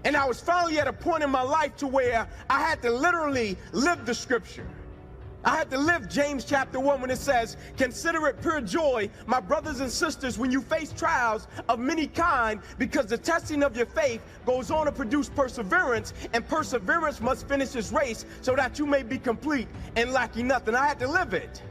And I was finally at a point in my life to where I had to literally live the scripture. I had to live James chapter 1 when it says, consider it pure joy, my brothers and sisters, when you face trials of many kind, because the testing of your faith goes on to produce perseverance, and perseverance must finish its race so that you may be complete and lacking nothing. I had to live it.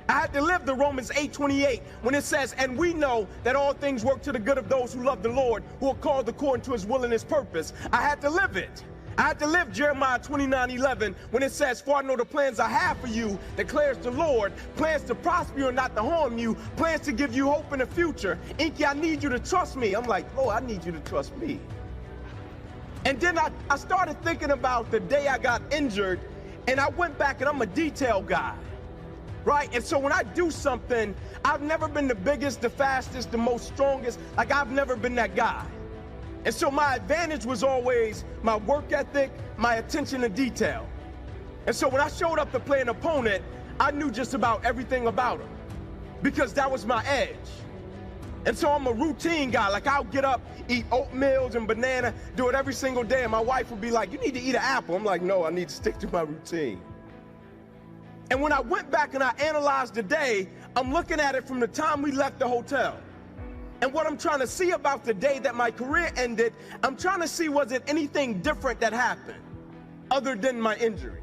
I had to live the Romans 8:28 when it says, and we know that all things work to the good of those who love the Lord, who are called according to his will and his purpose. I had to live it. I had to live Jeremiah 29:11 when it says, for I know the plans I have for you, declares the Lord, plans to prosper you and not to harm you, plans to give you hope in the future. Inky, I need you to trust me. I'm like, Lord, I need you to trust me. And then I started thinking about the day I got injured, and I went back, and I'm a detail guy, right? And so when I do something, I've never been the biggest, the fastest, the most strongest. Like, I've never been that guy. And so my advantage was always my work ethic, my attention to detail. And so when I showed up to play an opponent, I knew just about everything about him because that was my edge. And so I'm a routine guy. Like, I'll get up, eat oatmeal and banana, do it every single day. And my wife would be like, you need to eat an apple. I'm like, no, I need to stick to my routine. And when I went back and I analyzed the day, I'm looking at it from the time we left the hotel. And what I'm trying to see about the day that my career ended, I'm trying to see, was it anything different that happened other than my injury?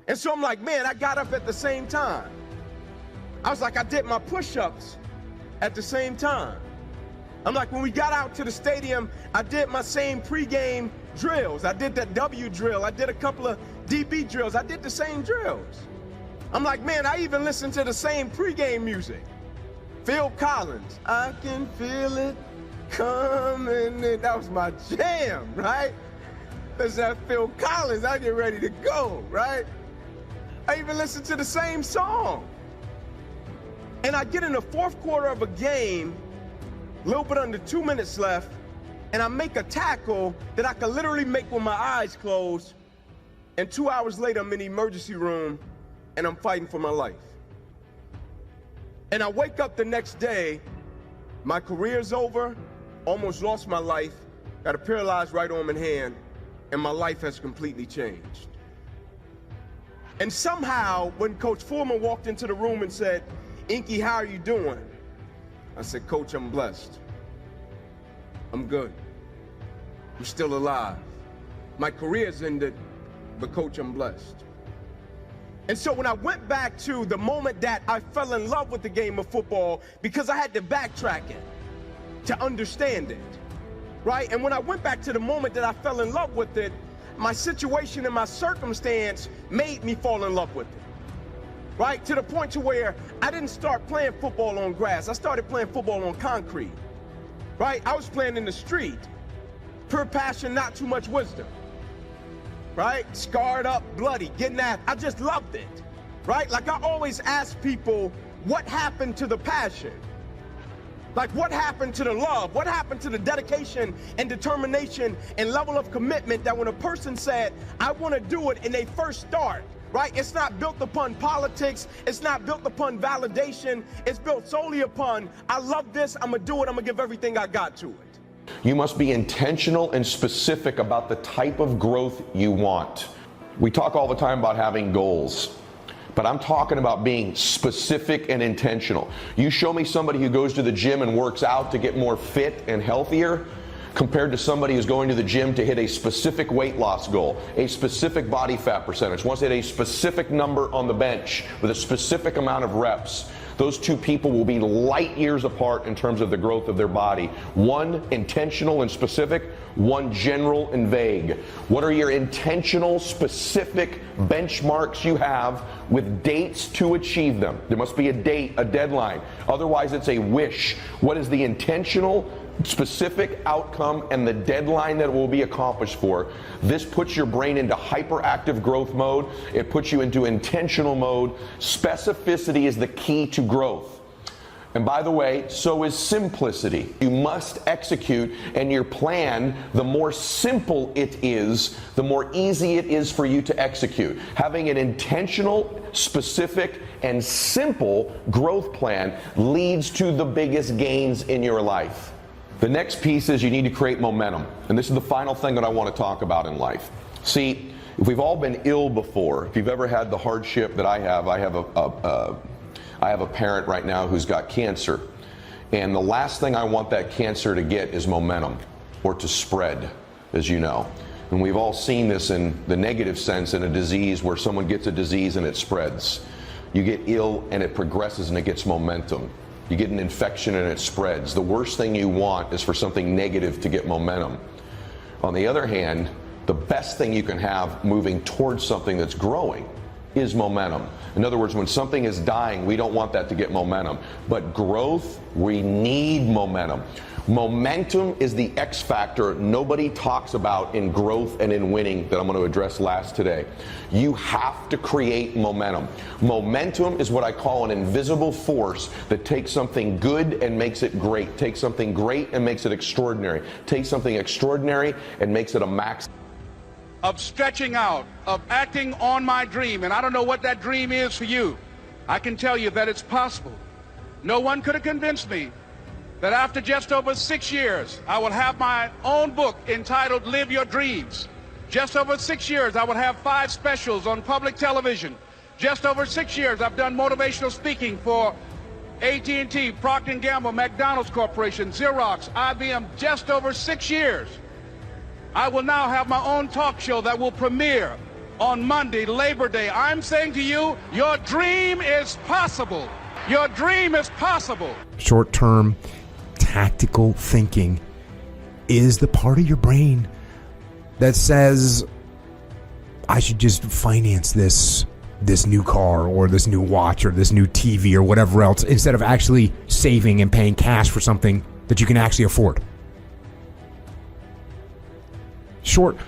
And so I'm like, man, I got up at the same time. I was like, I did my push-ups at the same time. I'm like, when we got out to the stadium, I did my same pregame drills. I did that W drill. I did a couple of DB drills. I did the same drills. I'm like, man, I even listened to the same pregame music. Phil Collins, I can feel it coming in. That was my jam, right? That's that Phil Collins, I get ready to go, right? I even listened to the same song. And I get in the fourth quarter of a game, a little bit under 2 minutes left, and I make a tackle that I could literally make with my eyes closed, and 2 hours later, I'm in the emergency room, and I'm fighting for my life. And I wake up the next day, my career's over, almost lost my life, got a paralyzed right arm and hand, and my life has completely changed. And somehow, when Coach Foreman walked into the room and said, Inky, how are you doing? I said, Coach, I'm blessed. I'm good. I'm still alive. My career's ended, but Coach, I'm blessed. And so when I went back to the moment that I fell in love with the game of football, because I had to backtrack it to understand it, right? And when I went back to the moment that I fell in love with it, my situation and my circumstance made me fall in love with it, right? To the point to where I didn't start playing football on grass. I started playing football on concrete, right? I was playing in the street, pure passion, not too much wisdom. Right? Scarred up, bloody, getting at. I just loved it, right? Like, I always ask people, what happened to the passion? Like, what happened to the love? What happened to the dedication and determination and level of commitment that when a person said, I want to do it, and they first start, right? It's not built upon politics. It's not built upon validation. It's built solely upon, I love this, I'm going to do it, I'm going to give everything I got to it. You must be intentional and specific about the type of growth you want. We talk all the time about having goals, but I'm talking about being specific and intentional. You show me somebody who goes to the gym and works out to get more fit and healthier compared to somebody who's going to the gym to hit a specific weight loss goal, a specific body fat percentage, wants to hit a specific number on the bench with a specific amount of reps. Those two people will be light years apart in terms of the growth of their body. One intentional and specific, one general and vague. What are your intentional, specific benchmarks you have with dates to achieve them? There must be a date, a deadline. Otherwise, it's a wish. What is the intentional, specific outcome and the deadline that it will be accomplished for? This puts your brain into hyperactive growth mode. It puts you into intentional mode. Specificity is the key to growth. And by the way, so is simplicity. You must execute, and your plan, the more simple it is, the more easy it is for you to execute. Having an intentional, specific, and simple growth plan leads to the biggest gains in your life. The next piece is you need to create momentum. And this is the final thing that I want to talk about in life. See, if we've all been ill before, if you've ever had the hardship that I have a parent right now who's got cancer. And the last thing I want that cancer to get is momentum, or to spread, as you know. And we've all seen this in the negative sense in a disease where someone gets a disease and it spreads. You get ill and it progresses and it gets momentum. You get an infection and it spreads. The worst thing you want is for something negative to get momentum. On the other hand, the best thing you can have moving towards something that's growing is momentum. In other words, when something is dying, we don't want that to get momentum. But growth, we need momentum. Momentum is the X factor nobody talks about in growth and in winning that I'm going to address last today. You have to create momentum. Momentum is what I call an invisible force that takes something good and makes it great. Takes something great and makes it extraordinary. Takes something extraordinary and makes it a max. Of stretching out, of acting on my dream. And I don't know what that dream is for you. I can tell you that it's possible. No one could have convinced me that after just over 6 years, I will have my own book entitled Live Your Dreams. Just over 6 years, I will have 5 specials on public television. Just over 6 years, I've done motivational speaking for AT&T, Procter & Gamble, McDonald's Corporation, Xerox, IBM, just over 6 years. I will now have my own talk show that will premiere on Monday, Labor Day. I'm saying to you, your dream is possible. Your dream is possible. Short-term tactical thinking is the part of your brain that says, I should just finance this new car or this new watch or this new TV or whatever else, instead of actually saving and paying cash for something that you can actually afford.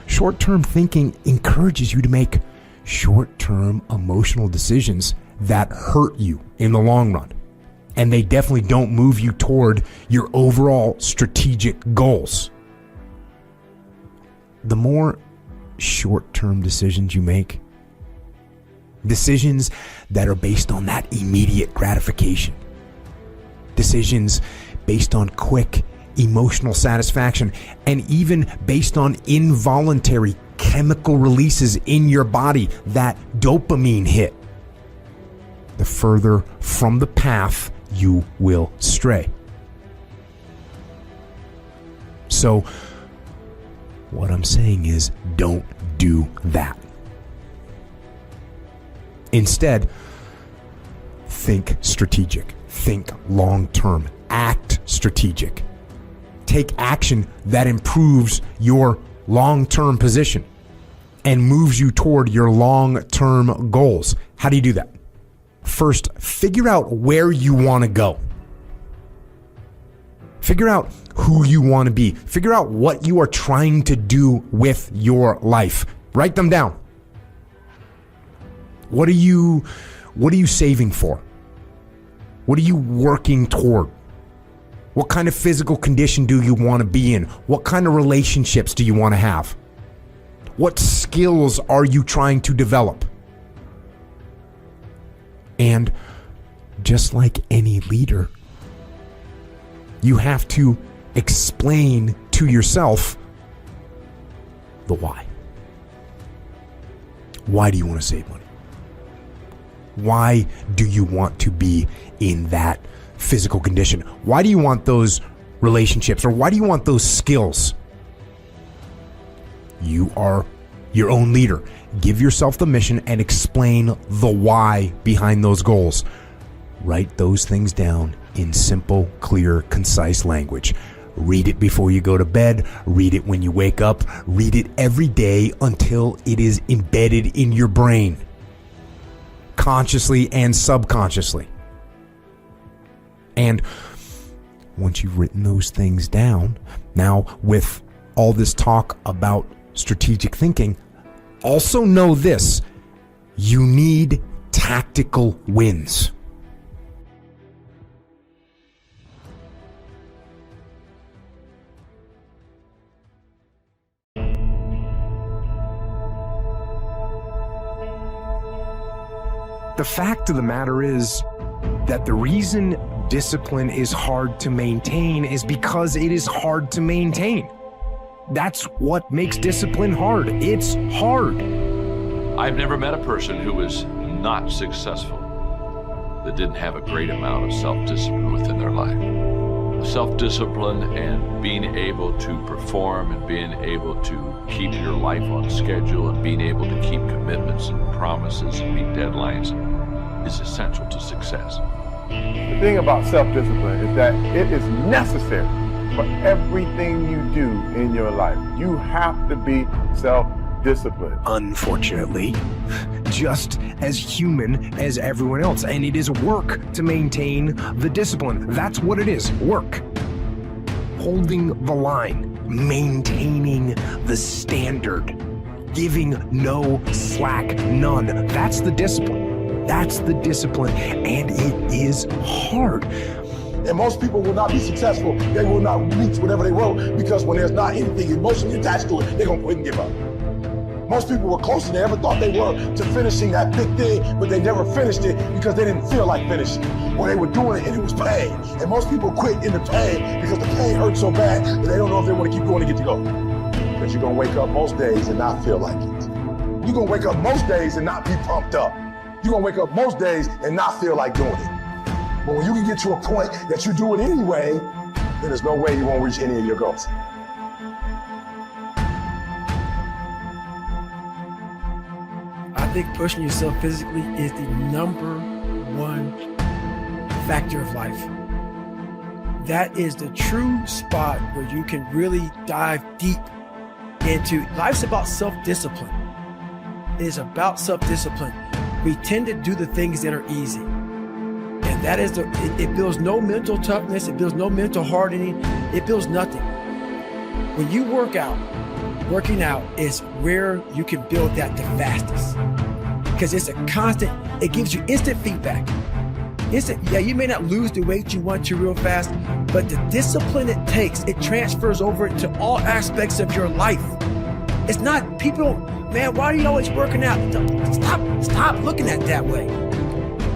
Short-term thinking encourages you to make short-term emotional decisions that hurt you in the long run. And they definitely don't move you toward your overall strategic goals. The more short-term decisions you make, decisions that are based on that immediate gratification, decisions based on quick emotional satisfaction, and even based on involuntary chemical releases in your body, that dopamine hit, the further from the path you will stray. So, what I'm saying is, don't do that. Instead, think strategic, think long-term, act strategic. Take action that improves your long-term position and moves you toward your long-term goals. How do you do that? First, figure out where you want to go. Figure out who you want to be. Figure out what you are trying to do with your life. Write them down. What are you saving for? What are you working toward? What kind of physical condition do you want to be in? What kind of relationships do you want to have? What skills are you trying to develop? And just like any leader, you have to explain to yourself the why. Why do you want to save money? Why do you want to be in that physical condition? Why do you want those relationships, or why do you want those skills? You are your own leader. Give yourself the mission and explain the why behind those goals. Write those things down in simple, clear, concise language. Read it before you go to bed. Read it when you wake up. Read it every day until it is embedded in your brain, consciously and subconsciously. And once you've written those things down, now with all this talk about strategic thinking, also know this: you need tactical wins. The fact of the matter is that the reason discipline is hard to maintain is because it is hard to maintain. That's what makes discipline hard. It's hard. I've never met a person who was not successful that didn't have a great amount of self-discipline within their life. Self-discipline and being able to perform and being able to keep your life on schedule and being able to keep commitments and promises and meet deadlines is essential to success. The thing about self-discipline is that it is necessary for everything you do in your life. You have to be self-disciplined. Unfortunately, just as human as everyone else. And it is work to maintain the discipline. That's what it is, work. Holding the line, maintaining the standard, giving no slack, none. That's the discipline. That's the discipline, and it is hard. And most people will not be successful. They will not reach whatever they wrote because when there's not anything emotionally attached to it, they're going to quit and give up. Most people were closer than they ever thought they were to finishing that big thing, but they never finished it because they didn't feel like finishing it. Or they were doing it and it was pain. And most people quit in the pain because the pain hurts so bad that they don't know if they want to keep going to get to go. Because you're going to wake up most days and not feel like it. You're going to wake up most days and not be pumped up. You're going to wake up most days and not feel like doing it. But when you can get to a point that you do it anyway, then there's no way you won't reach any of your goals. I think pushing yourself physically is the number one factor of life. That is the true spot where you can really dive deep into. Life's about self-discipline. It is about self-discipline. We tend to do the things that are easy. And that is it builds no mental toughness, it builds no mental hardening, it builds nothing. When you work out, working out is where you can build that the fastest. Because it's a constant, it gives you instant feedback. Yeah, you may not lose the weight you want to real fast, but the discipline it takes, it transfers over to all aspects of your life. It's not people, man, why are you always working out? Stop looking at it that way.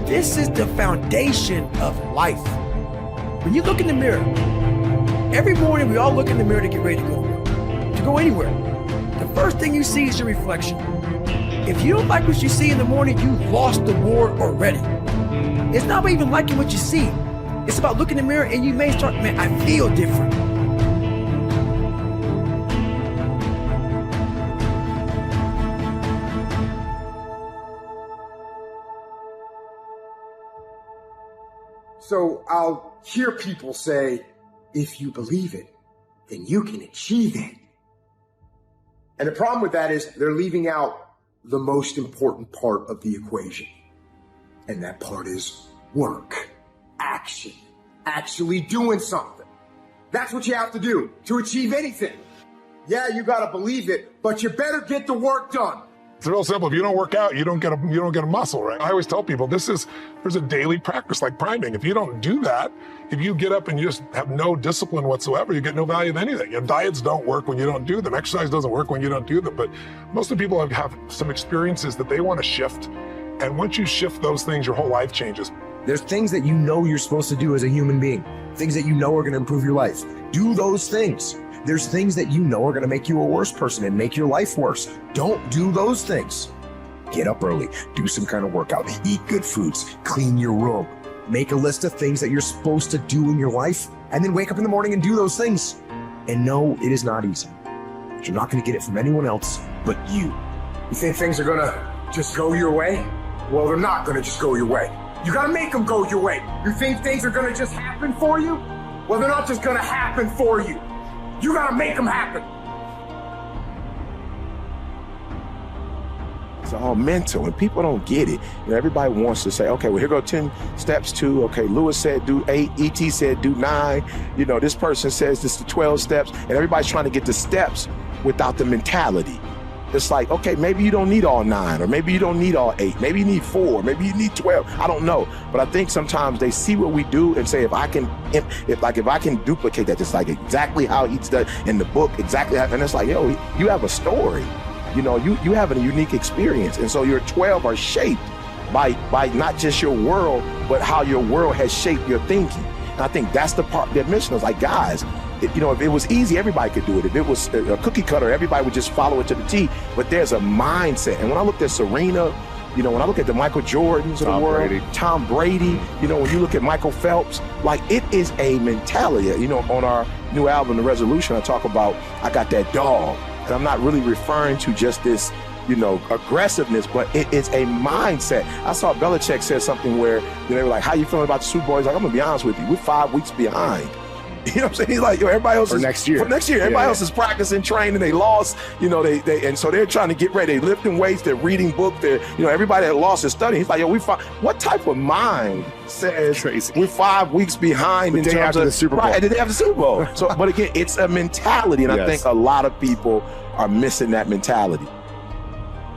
This is the foundation of life. When you look in the mirror, every morning we all look in the mirror to get ready to go anywhere. The first thing you see is your reflection. If you don't like what you see in the morning, you lost the war already. It's not about even liking what you see. It's about looking in the mirror and you may start, man, I feel different. So I'll hear people say, if you believe it, then you can achieve it. And the problem with that is they're leaving out the most important part of the equation. And that part is work, action, actually doing something. That's what you have to do to achieve anything. Yeah, you gotta believe it, but you better get the work done. It's real simple. If you don't work out, you don't get a muscle, right? I always tell people there's a daily practice like priming. If you don't do that, if you get up and you just have no discipline whatsoever, you get no value of anything. And diets don't work when you don't do them. Exercise doesn't work when you don't do them. But most of the people have some experiences that they want to shift. And once you shift those things, your whole life changes. There's things that you know you're supposed to do as a human being, things that you know are going to improve your life. Do those things. There's things that you know are going to make you a worse person and make your life worse. Don't do those things. Get up early, do some kind of workout, eat good foods, clean your room, make a list of things that you're supposed to do in your life, and then wake up in the morning and do those things. And no, it is not easy. But you're not going to get it from anyone else but you. You think things are going to just go your way? Well, they're not going to just go your way. You got to make them go your way. You think things are going to just happen for you? Well, they're not just going to happen for you. You got to make them happen. It's all mental, and people don't get it. Everybody wants to say, okay, well, here go 10 steps to, okay, Lewis said do 8, E.T. said do 9. This person says this is 12 steps, and everybody's trying to get the steps without the mentality. It's like, okay, maybe you don't need all 9, or maybe you don't need all 8. Maybe you need 4, maybe you need 12. I don't know. But I think sometimes they see what we do and say, if I can duplicate that, just like exactly how he's done in the book, exactly how, and it's like, yo, you have a story. You have a unique experience. And so your 12 are shaped by not just your world, but how your world has shaped your thinking. And I think that's the part that mission is like, guys, if it was easy, everybody could do it. If it was a cookie cutter, everybody would just follow it to the T. But there's a mindset. And when I looked at Serena, when I look at the Michael Jordans of the world, Tom Brady, when you look at Michael Phelps, like it is a mentality. On our new album, The Resolution, I talk about, I got that dog. And I'm not really referring to just this, aggressiveness, but it is a mindset. I saw Belichick said something where they were like, how you feeling about the Super Bowl? He's like, I'm gonna be honest with you, we're 5 weeks behind. You know what I'm saying? He's like, everybody else for next year. Everybody else is practicing, training. They lost, and so they're trying to get ready. They're lifting weights. They're reading books. They're, everybody that lost is studying. He's like, what type of mind says we're 5 weeks behind in terms of the Super Bowl? Right, the day after the Super Bowl. So, but again, it's a mentality, and I think a lot of people are missing that mentality.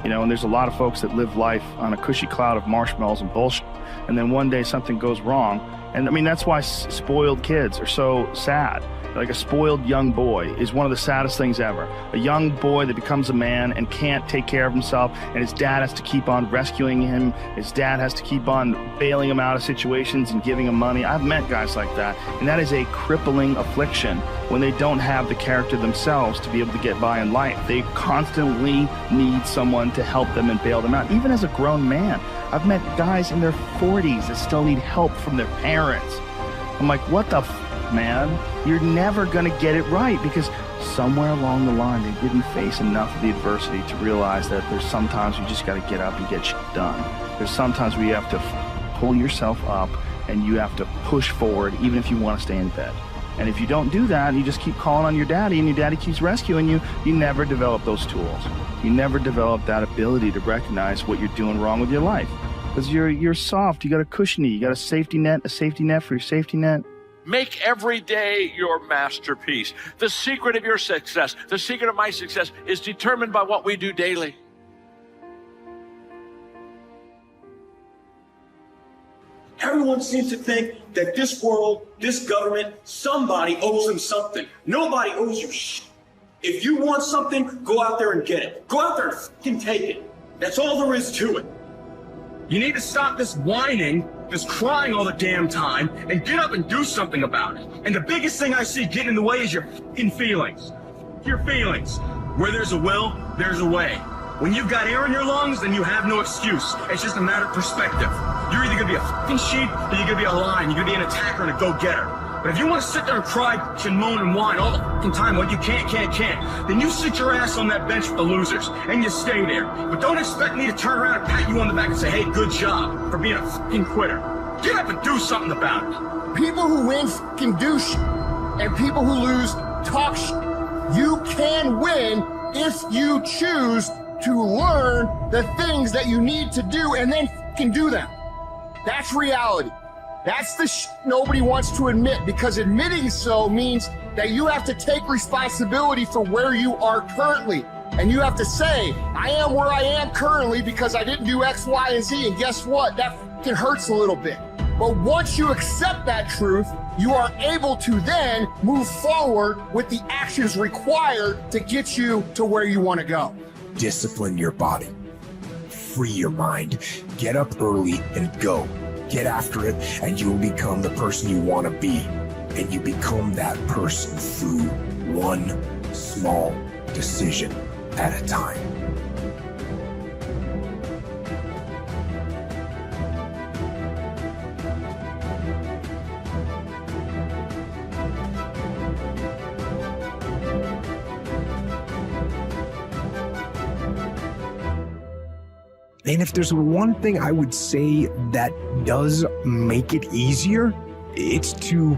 And there's a lot of folks that live life on a cushy cloud of marshmallows and bullshit, and then one day something goes wrong. And I mean, that's why spoiled kids are so sad. Like a spoiled young boy is one of the saddest things ever. A young boy that becomes a man and can't take care of himself, and his dad has to keep on rescuing him. His dad has to keep on bailing him out of situations and giving him money. I've met guys like that, and that is a crippling affliction when they don't have the character themselves to be able to get by in life. They constantly need someone to help them and bail them out. Even as a grown man, I've met guys in their 40s that still need help from their parents. I'm like, what the man? You're never gonna get it right, because somewhere along the line they didn't face enough of the adversity to realize that there's sometimes you just gotta get up and get shit done. There's sometimes where you have to pull yourself up and you have to push forward even if you want to stay in bed. And if you don't do that, and you just keep calling on your daddy and your daddy keeps rescuing you, you never develop those tools. You never develop that ability to recognize what you're doing wrong with your life. Because you're soft, you got a cushiony, you got a safety net for your safety net. Make every day your masterpiece. The secret of your success, the secret of my success, is determined by what we do daily. Everyone seems to think that this world, this government, somebody owes them something. Nobody owes you shit. If you want something, go out there and get it. Go out there and fucking take it. That's all there is to it. You need to stop this whining, this crying all the damn time, and get up and do something about it. And the biggest thing I see getting in the way is your fucking feelings. Your feelings. Where there's a will, there's a way. When you've got air in your lungs, then you have no excuse. It's just a matter of perspective. You're either gonna be a fucking sheep, or you're gonna be a lion. You're gonna be an attacker and a go-getter. But if you want to sit there and cry and moan and whine all the fucking time, what you can't, then you sit your ass on that bench with the losers, and you stay there. But don't expect me to turn around and pat you on the back and say, hey, good job for being a fucking quitter. Get up and do something about it. People who win fucking do shit, and people who lose talk shit. You can win if you choose to learn the things that you need to do and then fucking do them. That's reality. That's the shit nobody wants to admit, because admitting so means that you have to take responsibility for where you are currently. And you have to say, I am where I am currently because I didn't do X, Y, and Z. And guess what? That fucking hurts a little bit. But once you accept that truth, you are able to then move forward with the actions required to get you to where you want to go. Discipline your body. Free your mind. Get up early and go. Get after it, and you'll become the person you want to be. And you become that person through one small decision at a time. And if there's one thing I would say that does make it easier, it's to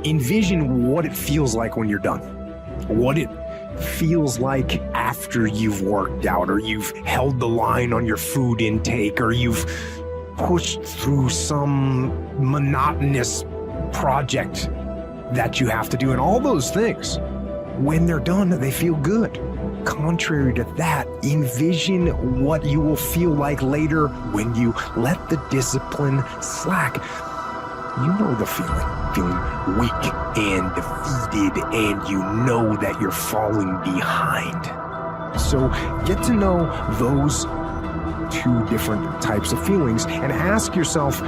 envision what it feels like when you're done. What it feels like after you've worked out, or you've held the line on your food intake, or you've pushed through some monotonous project that you have to do. And all those things, when they're done, they feel good. Contrary to that, envision what you will feel like later when you let the discipline slack. You know the feeling weak and defeated, and you know that you're falling behind. So get to know those two different types of feelings and ask yourself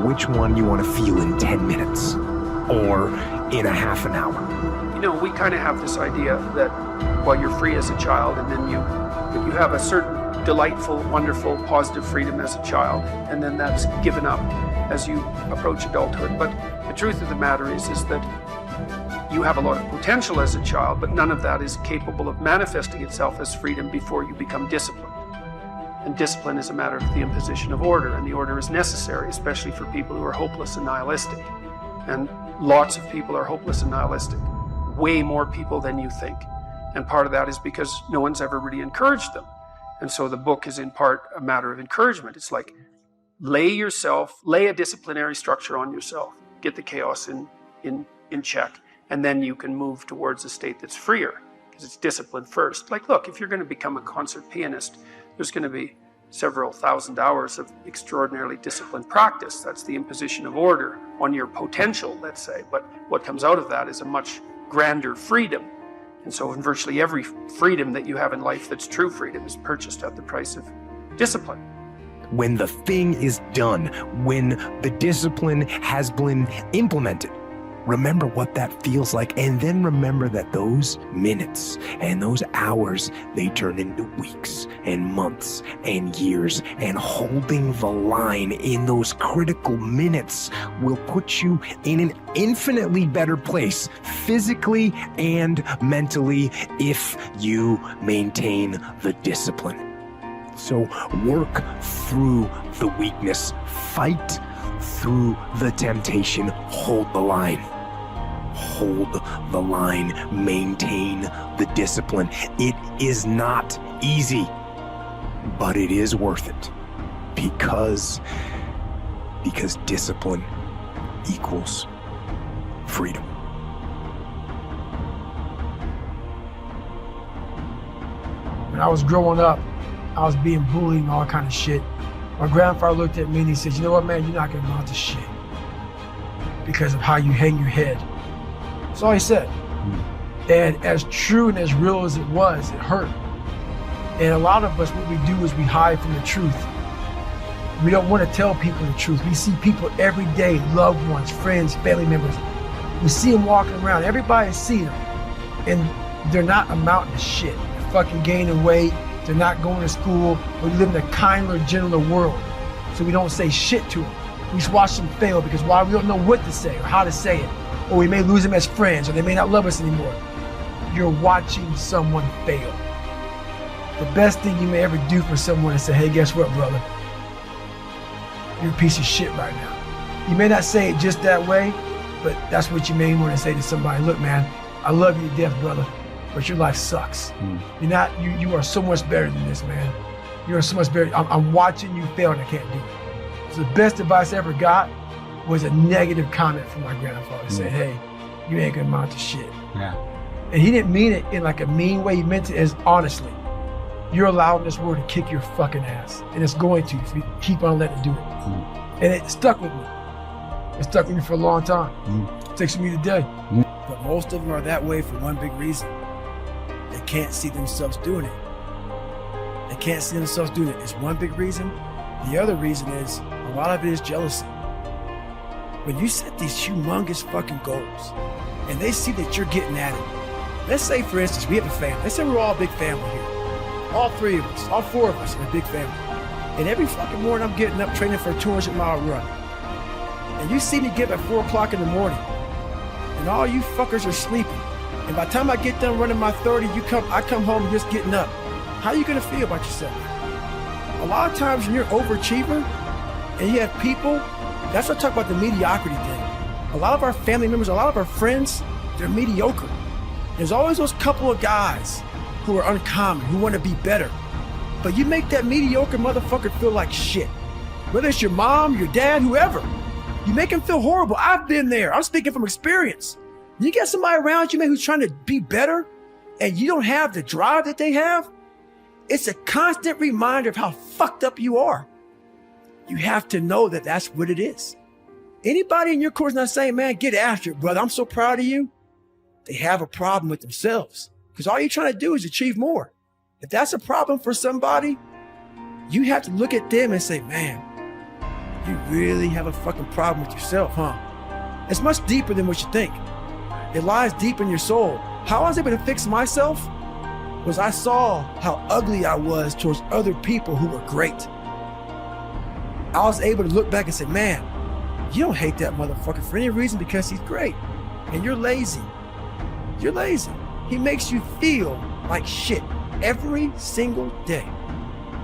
which one you want to feel in 10 minutes or in a half an hour. You know, we kind of have this idea that, well, you're free as a child, and then you have a certain delightful, wonderful, positive freedom as a child, and then that's given up as you approach adulthood. But the truth of the matter is that you have a lot of potential as a child, but none of that is capable of manifesting itself as freedom before you become disciplined. And discipline is a matter of the imposition of order, and the order is necessary, especially for people who are hopeless and nihilistic. And lots of people are hopeless and nihilistic, way more people than you think. And part of that is because no one's ever really encouraged them. And so the book is in part a matter of encouragement. It's like, lay a disciplinary structure on yourself, get the chaos in check, and then you can move towards a state that's freer, because it's discipline first. Like, look, if you're going to become a concert pianist, there's going to be several thousand hours of extraordinarily disciplined practice. That's the imposition of order on your potential, let's say. But what comes out of that is a much grander freedom. And so in virtually every freedom that you have in life that's true freedom is purchased at the price of discipline. When the thing is done, when the discipline has been implemented, remember what that feels like, and then remember that those minutes and those hours, they turn into weeks and months and years, and holding the line in those critical minutes will put you in an infinitely better place, physically and mentally, if you maintain the discipline. So work through the weakness, fight through the temptation, hold the line. Hold the line, maintain the discipline. It is not easy, but it is worth it, because discipline equals freedom. When I was growing up, I was being bullied and all kind of shit. My grandfather looked at me and he said, you know what, man, you're not gonna amount to shit because of how you hang your head. That's all he said. And as true and as real as it was, it hurt. And a lot of us, what we do is we hide from the truth. We don't want to tell people the truth. We see people every day, loved ones, friends, family members. We see them walking around. Everybody sees them. And they're not amounting to shit. They're fucking gaining weight. They're not going to school. We live in a kinder, gentler world. So we don't say shit to them. We just watch them fail because why? We don't know what to say or how to say it. Or we may lose them as friends, or they may not love us anymore. You're watching someone fail. The best thing you may ever do for someone is say, hey, guess what, brother? You're a piece of shit right now. You may not say it just that way, but that's what you may want to say to somebody. Look, man, I love you to death, brother, but your life sucks. You are so much better than this, man. You are so much better. I'm watching you fail and I can't do it. So the best advice I ever got was a negative comment from my grandfather saying, hey, you ain't gonna amount to shit. Yeah. And he didn't mean it in like a mean way. He meant it as honestly. You're allowing this world to kick your fucking ass. And it's going to if you keep on letting it do it. And it stuck with me. It stuck with me for a long time. It takes me today. But most of them are that way for one big reason. They can't see themselves doing it. They can't see themselves doing it. It's one big reason. The other reason is, a lot of it is jealousy. When you set these humongous fucking goals and they see that you're getting at it, let's say, for instance, we have a family. Let's say we're all a big family here. All three of us, all four of us in a big family. And every fucking morning I'm getting up training for a 200-mile run. And you see me get up at 4 o'clock in the morning and all you fuckers are sleeping. And by the time I get done running my 30, I come home just getting up. How are you gonna feel about yourself? A lot of times when you're an overachiever and you have people, that's what I talk about the mediocrity thing. A lot of our family members, a lot of our friends, they're mediocre. There's always those couple of guys who are uncommon, who want to be better. But you make that mediocre motherfucker feel like shit. Whether it's your mom, your dad, whoever. You make him feel horrible. I've been there. I'm speaking from experience. You get somebody around you, man, who's trying to be better, and you don't have the drive that they have, it's a constant reminder of how fucked up you are. You have to know that that's what it is. Anybody in your course not saying, man, get after it, brother, I'm so proud of you, they have a problem with themselves. Because all you're trying to do is achieve more. If that's a problem for somebody, you have to look at them and say, man, you really have a fucking problem with yourself, huh? It's much deeper than what you think. It lies deep in your soul. How I was able to fix myself was I saw how ugly I was towards other people who were great. I was able to look back and say, man, you don't hate that motherfucker for any reason because he's great. And you're lazy. You're lazy. He makes you feel like shit every single day.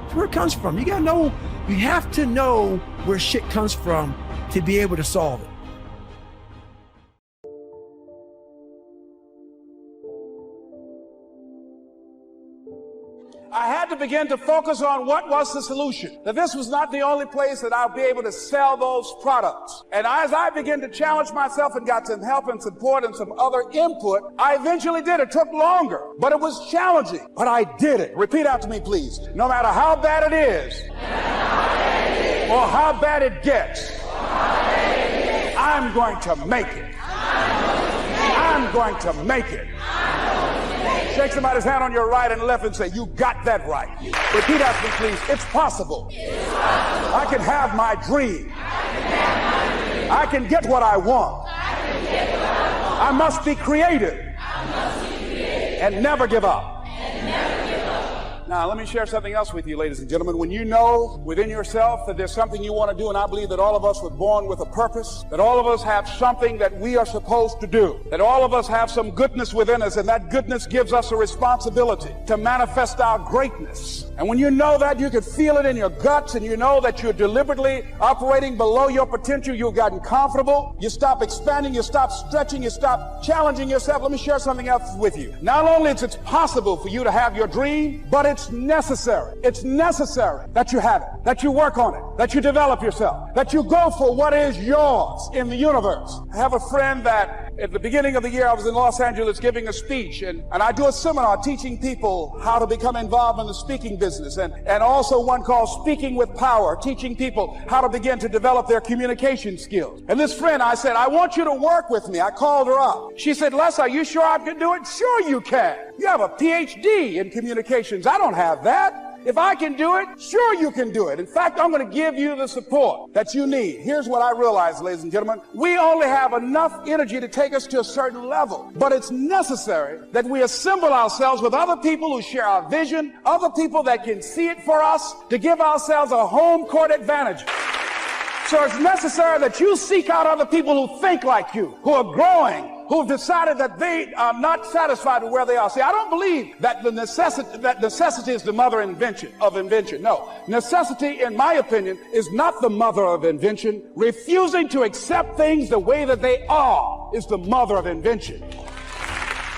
That's where it comes from. You gotta know, you have to know where shit comes from to be able to solve it. I had to begin to focus on what was the solution. That this was not the only place that I'll be able to sell those products. And as I began to challenge myself and got some help and support and some other input, I eventually did. It took longer, but it was challenging. But I did it. Repeat after me, please. No matter how bad it is, or how bad it gets, I'm going to make it. I'm going to make it. Shake somebody's hand on your right and left and say, you got that right. Repeat after me, please. It's possible. I can have my dream. I can get what I want. I must be creative and never give up. Now, let me share something else with you, ladies and gentlemen. When you know within yourself that there's something you want to do, and I believe that all of us were born with a purpose, that all of us have something that we are supposed to do, that all of us have some goodness within us, and that goodness gives us a responsibility to manifest our greatness. And when you know that, you can feel it in your guts, and you know that you're deliberately operating below your potential, you've gotten comfortable, you stop expanding, you stop stretching, you stop challenging yourself. Let me share something else with you. Not only is it possible for you to have your dream, but it's necessary. It's necessary that you have it, that you work on it, that you develop yourself, that you go for what is yours in the universe. I have a friend that at the beginning of the year, I was in Los Angeles giving a speech, and I do a seminar teaching people how to become involved in the speaking business, and also one called Speaking with Power, teaching people how to begin to develop their communication skills. And this friend, I said, I want you to work with me. I called her up. She said, Les, are you sure I can do it? Sure you can. You have a PhD in communications. I don't have that. If I can do it, sure you can do it. In fact, I'm going to give you the support that you need. Here's what I realized, ladies and gentlemen. We only have enough energy to take us to a certain level, but it's necessary that we assemble ourselves with other people who share our vision, other people that can see it for us, to give ourselves a home court advantage. So it's necessary that you seek out other people who think like you, who are growing, who have decided that they are not satisfied with where they are. See, I don't believe that necessity is the mother of invention. No, necessity, in my opinion, is not the mother of invention. Refusing to accept things the way that they are is the mother of invention.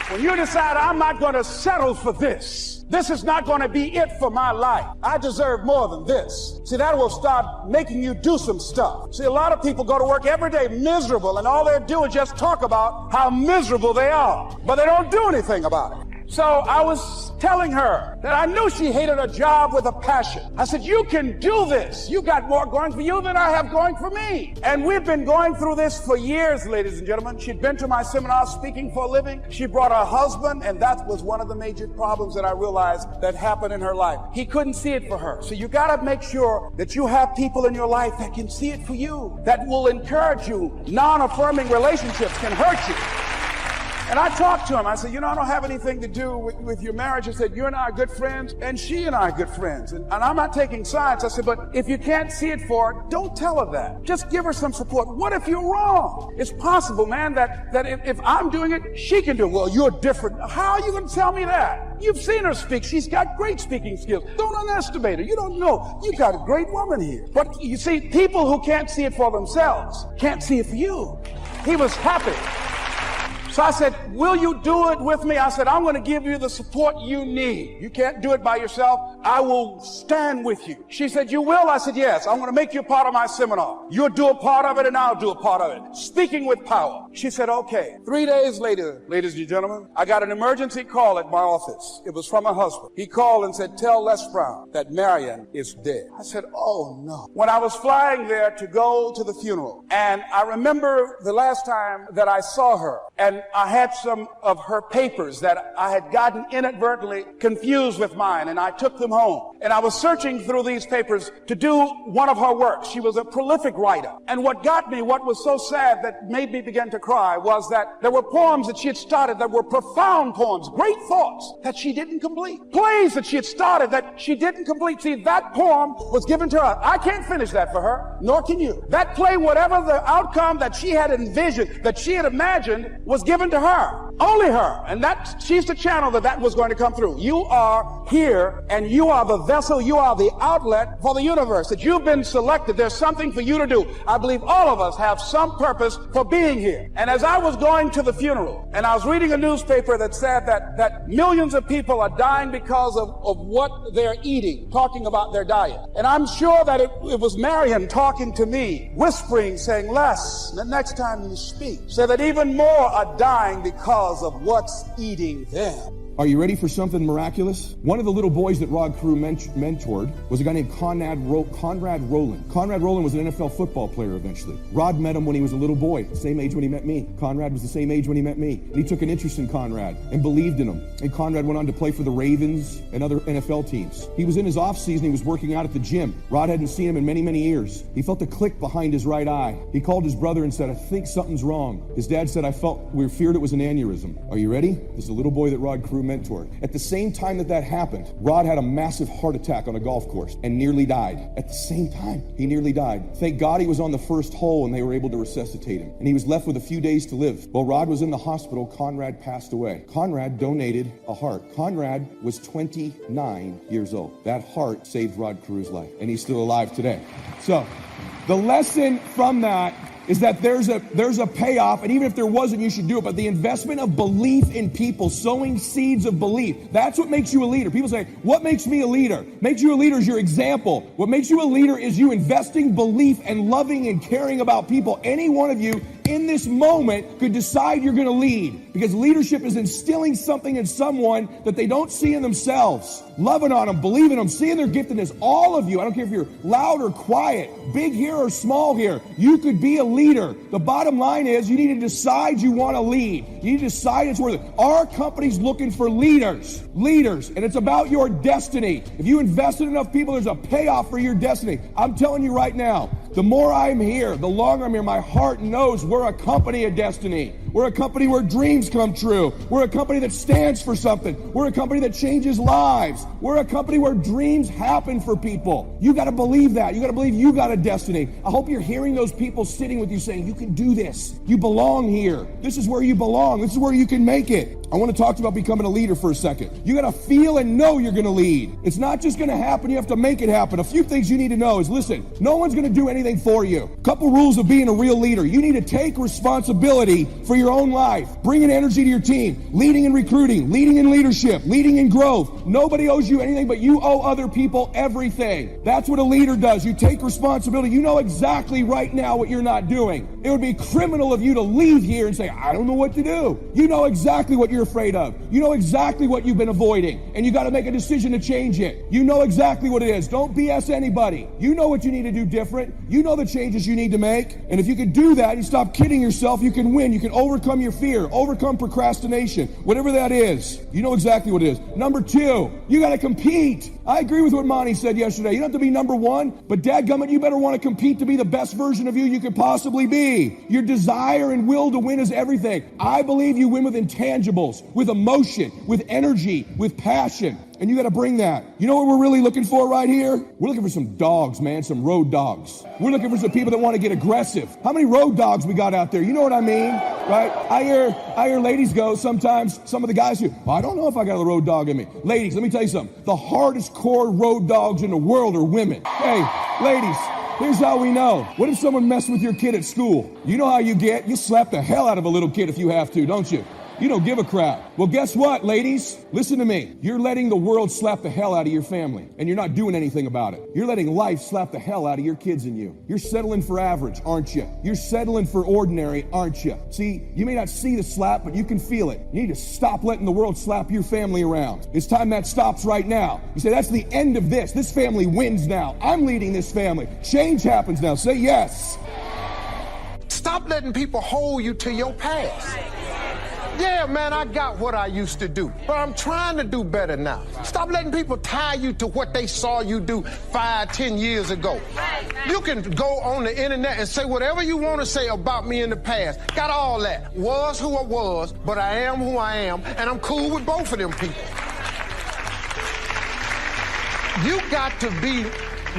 When you decide, I'm not going to settle for this, this is not going to be it for my life, I deserve more than this. See, that will start making you do some stuff. See, a lot of people go to work every day miserable, and all they do is just talk about how miserable they are, but they don't do anything about it. So I was telling her that I knew she hated her job with a passion. I said, you can do this. You got more going for you than I have going for me. And we've been going through this for years, ladies and gentlemen. She'd been to my seminar speaking for a living. She brought her husband, and that was one of the major problems that I realized that happened in her life. He couldn't see it for her. So you got to make sure that you have people in your life that can see it for you, that will encourage you. Non-affirming relationships can hurt you. And I talked to him. I said, I don't have anything to do with your marriage. I said, you and I are good friends, and she and I are good friends. And I'm not taking sides. I said, but if you can't see it for her, don't tell her that. Just give her some support. What if you're wrong? It's possible, man, that if I'm doing it, she can do it. Well, you're different. How are you going to tell me that? You've seen her speak. She's got great speaking skills. Don't underestimate her. You don't know. You got a great woman here. But you see, people who can't see it for themselves can't see it for you. He was happy. So I said, will you do it with me? I said, I'm going to give you the support you need. You can't do it by yourself. I will stand with you. She said, you will? I said, yes. I'm going to make you a part of my seminar. You'll do a part of it, and I'll do a part of it. Speaking with power. She said, okay. 3 days later, ladies and gentlemen, I got an emergency call at my office. It was from her husband. He called and said, tell Les Brown that Marion is dead. I said, oh no. When I was flying there to go to the funeral, and I remember the last time that I saw her, and I had some of her papers that I had gotten inadvertently confused with mine, and I took them home. And I was searching through these papers to do one of her works. She was a prolific writer. And what got me, what was so sad that made me begin to cry, was that there were poems that she had started that were profound poems, great thoughts that she didn't complete. Plays that she had started that she didn't complete. See, that poem was given to her. I can't finish that for her, nor can you. That play, whatever the outcome that she had envisioned, that she had imagined, was given to her. Only her. And she's the channel that was going to come through. You are here, and you are the vessel, you are the outlet for the universe, that you've been selected. There's something for you to do. I believe all of us have some purpose for being here. And as I was going to the funeral, and I was reading a newspaper that said that millions of people are dying because of what they're eating, talking about their diet. And I'm sure that it was Marion talking to me, whispering, saying, Les, the next time you speak, say that even more are dying because of what's eating them. Are you ready for something miraculous? One of the little boys that Rod Crew mentored was a guy named Conrad Rohn. Conrad Rohn was an NFL football player eventually. Rod met him when he was a little boy, same age when he met me. Conrad was the same age when he met me. And he took an interest in Conrad and believed in him. And Conrad went on to play for the Ravens and other NFL teams. He was in his off season, he was working out at the gym. Rod hadn't seen him in many, many years. He felt a click behind his right eye. He called his brother and said, I think something's wrong. His dad said, we feared it was an aneurysm. Are you ready? This is a little boy that Rod Crew mentored. At the same time that happened, Rod had a massive heart attack on a golf course and nearly died. At the same time, he nearly died. Thank God he was on the first hole and they were able to resuscitate him. And he was left with a few days to live. While Rod was in the hospital, Conrad passed away. Conrad donated a heart. Conrad was 29 years old. That heart saved Rod Crew's life, and he's still alive today. So, the lesson from that is that there's a payoff, and even if there wasn't, you should do it. But the investment of belief in people, sowing seeds of belief, that's what makes you a leader. People say, what makes me a leader? Makes you a leader is your example. What makes you a leader is you investing belief and loving and caring about people. Any one of you in this moment could decide you're going to lead, because leadership is instilling something in someone that they don't see in themselves. Loving on them, believing them, seeing their giftedness. All of you, I don't care if you're loud or quiet, big here or small here, you could be a leader. The bottom line is you need to decide you want to lead. You need to decide it's worth it. Our company's looking for leaders, and it's about your destiny. If you invest in enough people, there's a payoff for your destiny. I'm telling you right now, the more I'm here, the longer I'm here, my heart knows we're a company of destiny. We're a company where dreams come true. We're a company that stands for something. We're a company that changes lives. We're a company where dreams happen for people. You got to believe that. You got to believe you got a destiny. I hope you're hearing those people sitting with you saying, you can do this. You belong here. This is where you belong. This is where you can make it. I want to talk to you about becoming a leader for a second. You got to feel and know you're going to lead. It's not just going to happen. You have to make it happen. A few things you need to know is, listen, no one's going to do anything for you. A couple rules of being a real leader. You need to take responsibility for your own life. Bringing energy to your team. Leading in recruiting. Leading in leadership. Leading in growth. Nobody owes you anything, but you owe other people everything. That's what a leader does. You take responsibility. You know exactly right now what you're not doing. It would be criminal of you to leave here and say, I don't know what to do. You know exactly what you're afraid of. You know exactly what you've been avoiding, and you got to make a decision to change it. You know exactly what it is. Don't BS anybody. You know what you need to do different. You know the changes you need to make. And if you can do that, you stop kidding yourself, you can win. You can overcome your fear, overcome procrastination, whatever that is. You know exactly what it is. Number 2, you got to compete. I agree with what Monty said yesterday. You don't have to be number 1, but dadgummit, you better want to compete to be the best version of you could possibly be. Your desire and will to win is everything. I believe you win with intangibles, with emotion, with energy, with passion. And you got to bring that. You know what we're really looking for right here? We're looking for some dogs, man, some road dogs. We're looking for some people that want to get aggressive. How many road dogs we got out there? You know what I mean, right? I hear ladies go sometimes, some of the guys who, I don't know if I got a road dog in me. Ladies, let me tell you something. The hardest core road dogs in the world are women. Hey, ladies, here's how we know. What if someone messed with your kid at school? You know how you get? You slap the hell out of a little kid if you have to, don't you? You don't give a crap. Well, guess what, ladies? Listen to me. You're letting the world slap the hell out of your family, and you're not doing anything about it. You're letting life slap the hell out of your kids and you. You're settling for average, aren't you? You're settling for ordinary, aren't you? See, you may not see the slap, but you can feel it. You need to stop letting the world slap your family around. It's time that stops right now. You say, that's the end of this. This family wins now. I'm leading this family. Change happens now. Say yes. Stop letting people hold you to your past. Yeah, Yeah, man, I got what I used to do, but I'm trying to do better now. Stop letting people tie you to what they saw you do 5, 10 years ago. You can go on the internet and say whatever you want to say about me in the past. Got all that. Was who I was, but I am who I am, and I'm cool with both of them people. You got to be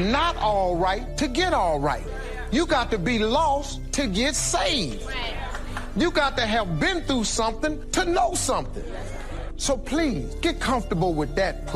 not all right to get all right. You got to be lost to get saved. You got to have been through something to know something. So please, get comfortable with that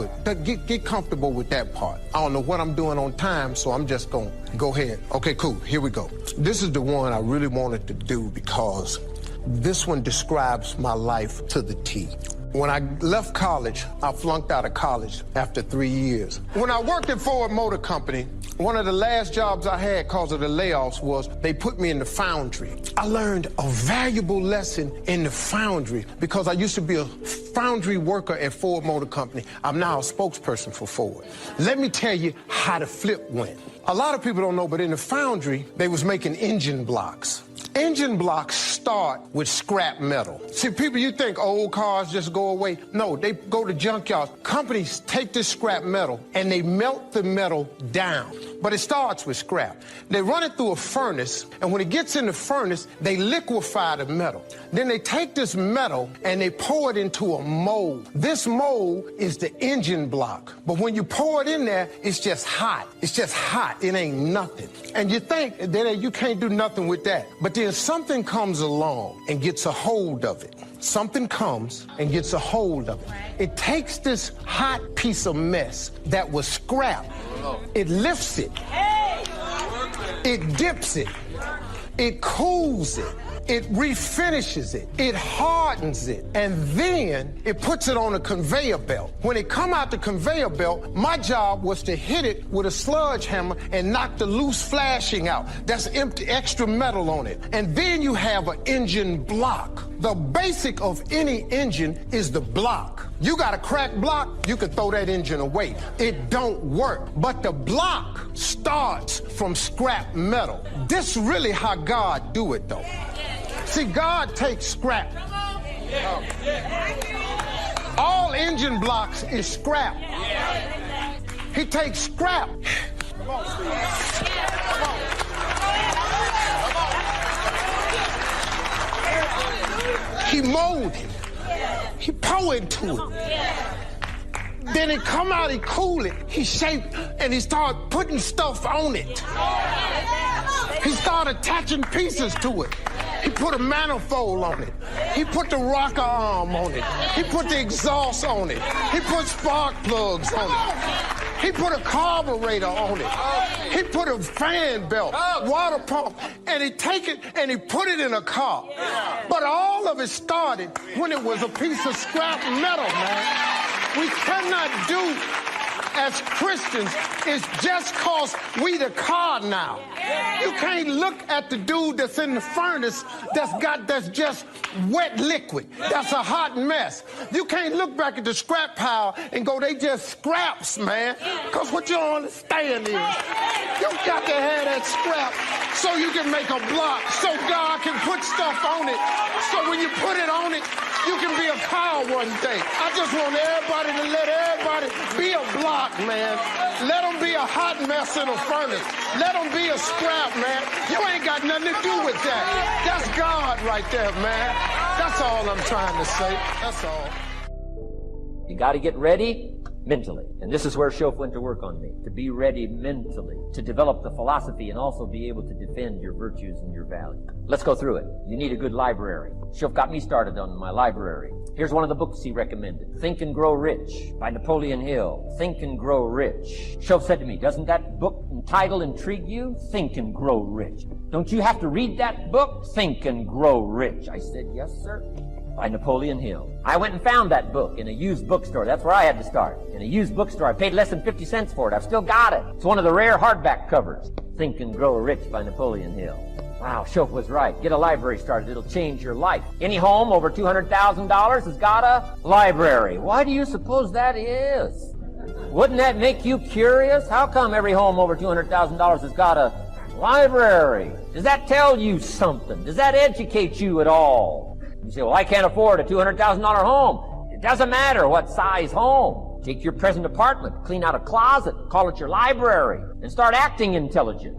get comfortable with that part. I don't know what I'm doing on time, so I'm just going to go ahead. Okay, cool. Here we go. This is the one I really wanted to do because this one describes my life to the T. When I left college, I flunked out of college after 3 years. When I worked at Ford Motor Company, one of the last jobs I had because of the layoffs was they put me in the foundry. I learned a valuable lesson in the foundry because I used to be a foundry worker at Ford Motor Company. I'm now a spokesperson for Ford. Let me tell you how the flip went. A lot of people don't know, but in the foundry, they was making engine blocks. Engine blocks start with scrap metal. See, people, you think old cars just go away. No, they go to junkyards. Companies take this scrap metal and they melt the metal down. But it starts with scrap. They run it through a furnace, and when it gets in the furnace, they liquefy the metal. Then they take this metal and they pour it into a mold. This mold is the engine block. But when you pour it in there, it's just hot. It's just hot. It ain't nothing. And you think that you can't do nothing with that. But then something comes along and gets a hold of it. Something comes and gets a hold of it. It takes this hot piece of mess that was scrap. It lifts it. It dips it. It cools it. It refinishes it. It hardens it. And then it puts it on a conveyor belt. When it come out the conveyor belt, my job was to hit it with a sludge hammer and knock the loose flashing out. That's empty, extra metal on it. And then you have an engine block. The basic of any engine is the block. You got a cracked block, you can throw that engine away. It don't work. But the block starts from scrap metal. This really how God do it, though. See, God takes scrap. All engine blocks is scrap. He takes scrap. He molded it. He poured into it. Then it come out, he cool it. He shaped, and he started putting stuff on it. He started attaching pieces to it. He put a manifold on it. He put the rocker arm on it. He put the exhaust on it. He put spark plugs on it. He put a carburetor on it. He put a fan belt, water pump, and he take it and he put it in a car. But all of it started when it was a piece of scrap metal, man. We cannot do as Christians is just cause we the car now. You can't look at the dude that's in the furnace that's just wet liquid. That's a hot mess. You can't look back at the scrap pile and go, they just scraps, man. Because what you don't understand is you got to have that scrap so you can make a block, so God can put stuff on it. So when you put it on it, you can be a car one day. I just want everybody to let everybody be a block, man. Let them be a hot mess in a furnace. Let them be a scrap, man. You ain't got nothing to do with that. That's God right there, man. That's all I'm trying to say. That's all. You got to get ready mentally. And this is where Shof went to work on me, to be ready mentally, to develop the philosophy and also be able to defend your virtues and your values. Let's go through it. You need a good library. Shof got me started on my library. Here's one of the books he recommended. Think and Grow Rich by Napoleon Hill. Think and Grow Rich. Shof said to me, doesn't that book and title intrigue you? Think and Grow Rich. Don't you have to read that book? Think and Grow Rich. I said, yes, sir. By Napoleon Hill. I went and found that book in a used bookstore. That's where I had to start. In a used bookstore. I paid less than 50 cents for it. I've still got it. It's one of the rare hardback covers. Think and Grow Rich by Napoleon Hill. Wow, Shof was right. Get a library started. It'll change your life. Any home over $200,000 has got a library. Why do you suppose that is? Wouldn't that make you curious? How come every home over $200,000 has got a library? Does that tell you something? Does that educate you at all? You say, well, I can't afford a $200,000 home. It doesn't matter what size home. Take your present apartment, clean out a closet, call it your library, and start acting intelligent.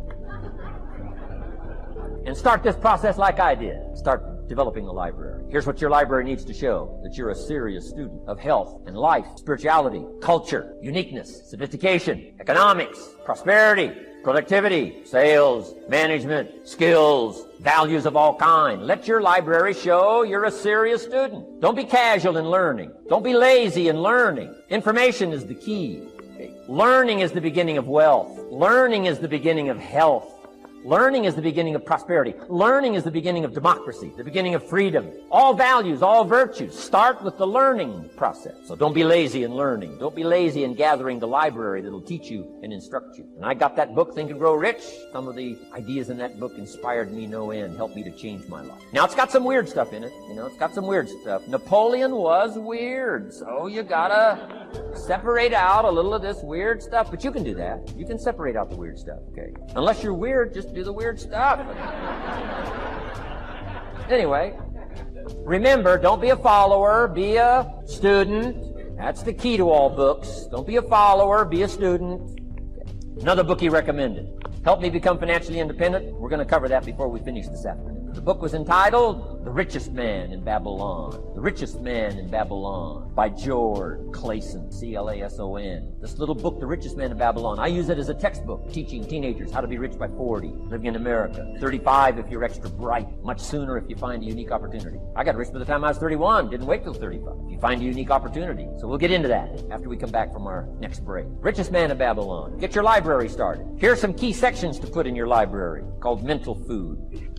And start this process like I did. Start developing a library. Here's what your library needs to show: that you're a serious student of health and life, spirituality, culture, uniqueness, sophistication, economics, prosperity, productivity, sales, management, skills, values of all kinds. Let your library show you're a serious student. Don't be casual in learning. Don't be lazy in learning. Information is the key. Okay? Learning is the beginning of wealth. Learning is the beginning of health. Learning is the beginning of prosperity. Learning is the beginning of democracy, the beginning of freedom. All values, all virtues start with the learning process. So don't be lazy in learning. Don't be lazy in gathering the library that'll teach you and instruct you. And I got that book, Think and Grow Rich. Some of the ideas in that book inspired me no end, helped me to change my life. Now, it's got some weird stuff in it. It's got some weird stuff. Napoleon was weird, so you gotta separate out a little of this weird stuff. But you can do that. You can separate out the weird stuff, okay? Unless you're weird, just do the weird stuff. Anyway, remember, don't be a follower, be a student. That's the key to all books. Don't be a follower, be a student. Okay. Another book he recommended, Help Me Become Financially Independent. We're going to cover that before we finish this afternoon. The book was entitled The Richest Man in Babylon. The Richest Man in Babylon by George Clason, C-L-A-S-O-N. This little book, The Richest Man in Babylon, I use it as a textbook, teaching teenagers how to be rich by 40, living in America. 35 if you're extra bright, much sooner if you find a unique opportunity. I got rich by the time I was 31, didn't wait till 35. If you find a unique opportunity. So we'll get into that after we come back from our next break. Richest Man in Babylon. Get your library started. Here are some key sections to put in your library called mental food.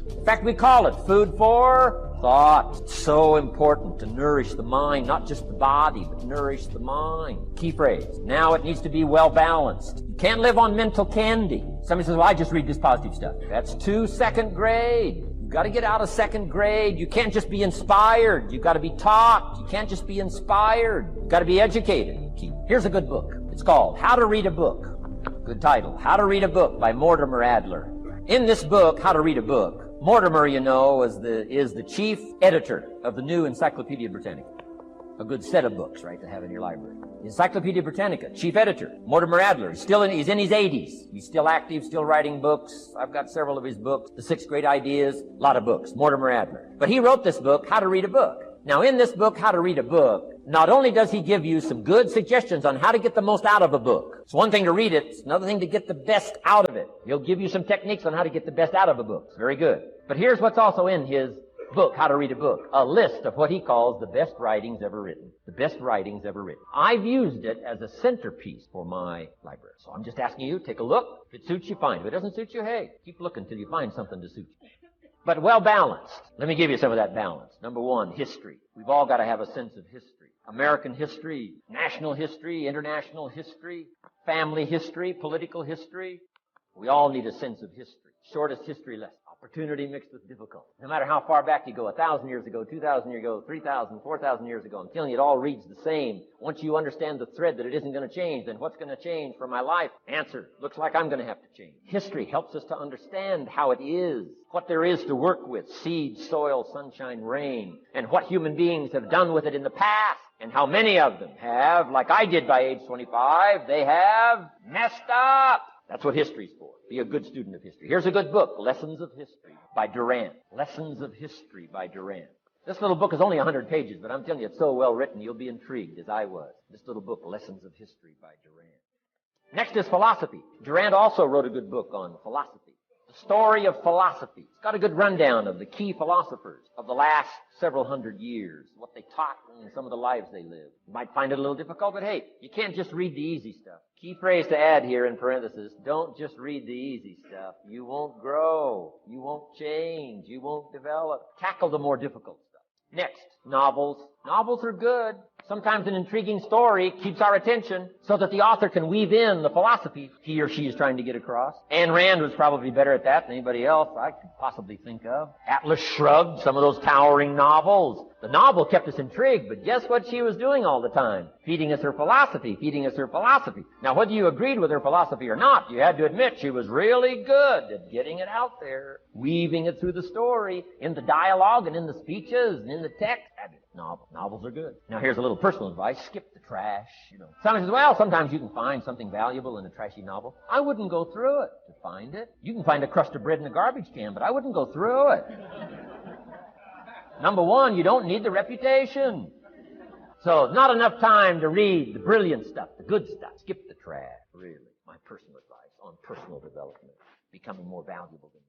In fact, we call it food for thought. It's so important to nourish the mind, not just the body, but nourish the mind. Key phrase. Now it needs to be well balanced. You can't live on mental candy. Somebody says, well, I just read this positive stuff. That's too second grade. You've got to get out of second grade. You can't just be inspired. You've got to be taught. You can't just be inspired. You've got to be educated. Here's a good book. It's called How to Read a Book. Good title. How to Read a Book by Mortimer Adler. In this book, How to Read a Book, Mortimer, is the chief editor of the new Encyclopedia Britannica. A good set of books, right, to have in your library. Encyclopedia Britannica, chief editor, Mortimer Adler. He's in his 80s. He's still active, still writing books. I've got several of his books. The 6 Great Ideas, a lot of books. Mortimer Adler. But he wrote this book, How to Read a Book. Now, in this book, How to Read a Book, not only does he give you some good suggestions on how to get the most out of a book. It's one thing to read it. It's another thing to get the best out of it. He'll give you some techniques on how to get the best out of a book. It's very good. But here's what's also in his book, How to Read a Book. A list of what he calls the best writings ever written. The best writings ever written. I've used it as a centerpiece for my library. So I'm just asking you, take a look. If it suits you, fine. If it doesn't suit you, hey, keep looking until you find something to suit you. But well balanced. Let me give you some of that balance. Number 1, history. We've all got to have a sense of history. American history, national history, international history, family history, political history. We all need a sense of history. Shortest history lesson. Opportunity mixed with difficulty. No matter how far back you go, 1,000 years ago, 2,000 years ago, 3,000, 4,000 years ago, I'm telling you, it all reads the same. Once you understand the thread that it isn't going to change, then what's going to change for my life? Answer. Looks like I'm going to have to change. History helps us to understand how it is, what there is to work with, seed, soil, sunshine, rain, and what human beings have done with it in the past, and how many of them have, like I did by age 25, they have messed up. That's what history's for. Be a good student of history. Here's a good book, Lessons of History by Durant. Lessons of History by Durant. This little book is only 100 pages, but I'm telling you, it's so well written, you'll be intrigued, as I was. This little book, Lessons of History by Durant. Next is philosophy. Durant also wrote a good book on philosophy. The Story of Philosophy. It's got a good rundown of the key philosophers of the last several hundred years, what they taught and some of the lives they lived. You might find it a little difficult, but hey, you can't just read the easy stuff. Key phrase to add here in parentheses, don't just read the easy stuff. You won't grow. You won't change. You won't develop. Tackle the more difficult stuff. Next, novels. Novels are good. Sometimes an intriguing story keeps our attention so that the author can weave in the philosophy he or she is trying to get across. Ayn Rand was probably better at that than anybody else I could possibly think of. Atlas Shrugged, some of those towering novels. The novel kept us intrigued, but guess what she was doing all the time? Feeding us her philosophy, feeding us her philosophy. Now, whether you agreed with her philosophy or not, you had to admit she was really good at getting it out there, weaving it through the story, in the dialogue and in the speeches and in the text. Novels are good. Now, here's a little personal advice. Skip the trash, sometimes you can find something valuable in a trashy novel. I wouldn't go through it to find it. You can find a crust of bread in a garbage can, but I wouldn't go through it. Number one, you don't need the reputation. So, not enough time to read the brilliant stuff, the good stuff. Skip the trash, really. My personal advice on personal development, becoming more valuable than